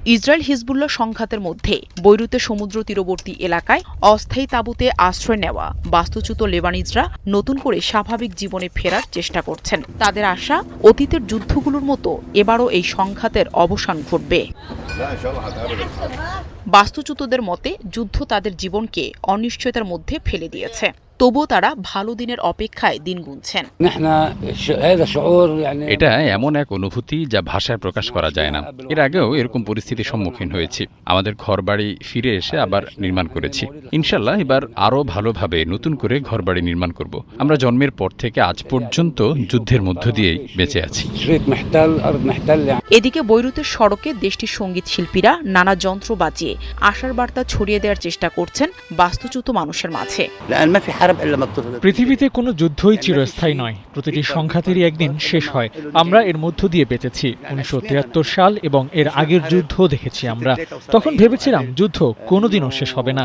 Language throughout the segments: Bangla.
ইসরায়েল হিজবুল্লাহ সংঘাতের মধ্যে বৈরুতে সমুদ্র তীরবর্তী এলাকায় অস্থায়ী তাঁবুতে আশ্রয় নেওয়া বাস্তুচ্যুত লেবানিজরা নতুন করে স্বাভাবিক জীবনে ফেরার চেষ্টা করছেন। তাদের আশা, অতীতের যুদ্ধগুলোর মতো এবারও এই সংঘাতের অবসান ঘটবে। বাস্তুচ্যুতদের মতে যুদ্ধ তাদের জীবনকে অনিশ্চয়তার মধ্যে ফেলে দিয়েছে, তবুও তারা ভালো দিনের অপেক্ষায় দিন গুনছেন। এটা এমন এক অনুভূতি যা ভাষায় প্রকাশ করা যায় না। এর আগেও এরকম পরিস্থিতির সম্মুখীন হয়েছি। আমাদের ঘরবাড়ি ফিরে এসে আবার নির্মাণ করেছি। ইনশাল্লাহ এবার আরও ভালোভাবে নতুন করে ঘরবাড়ি নির্মাণ করব। আমরা জন্মের পর থেকে আজ পর্যন্ত যুদ্ধের মধ্য দিয়েই বেঁচে আছি। এদিকে বৈরুতের সড়কে দেশটির সঙ্গীত শিল্পীরা নানা যন্ত্র বাজিয়ে আশার বার্তা ছড়িয়ে দেওয়ার চেষ্টা করছেন বাস্তুচ্যুত মানুষের মাঝে। পৃথিবীতে কোনো যুদ্ধই চিরস্থায়ী নয়, প্রতিটি সংঘাতেরই একদিন শেষ হয়। আমরা এর মধ্য দিয়ে বেঁচেছি। 1973 সাল এবং এর আগের যুদ্ধ দেখেছি আমরা। তখন ভেবেছিলাম যুদ্ধ কোনোদিনও শেষ হবে না।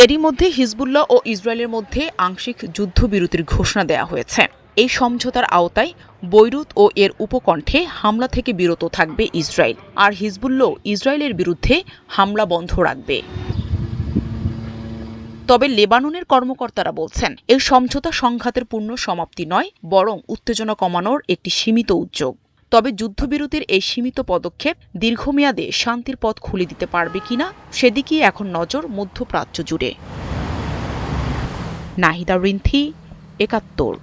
এরই মধ্যে হিজবুল্লাহ ও ইসরায়েলের মধ্যে আংশিক যুদ্ধবিরতির ঘোষণা দেওয়া হয়েছে। এই সমঝোতার আওতায় বৈরুত ও এর উপকণ্ঠে হামলা থেকে বিরত থাকবে ইসরায়েল, আর হিজবুল্লাহ ইসরায়েলের বিরুদ্ধে হামলা বন্ধ রাখবে। তবে লেবাননের কর্মকর্তারা বলছেন, এই সমঝোতা সংঘাতের পূর্ণ সমাপ্তি নয়, বরং উত্তেজনা কমানোর একটি সীমিত উদ্যোগ। তবে যুদ্ধবিরতির এই সীমিত পদক্ষেপ দীর্ঘমেয়াদে শান্তির পথ খুলে দিতে পারবে কিনা সেদিকেই এখন নজর মধ্যপ্রাচ্য জুড়ে। নাহিদা রিন্থি, ৭১।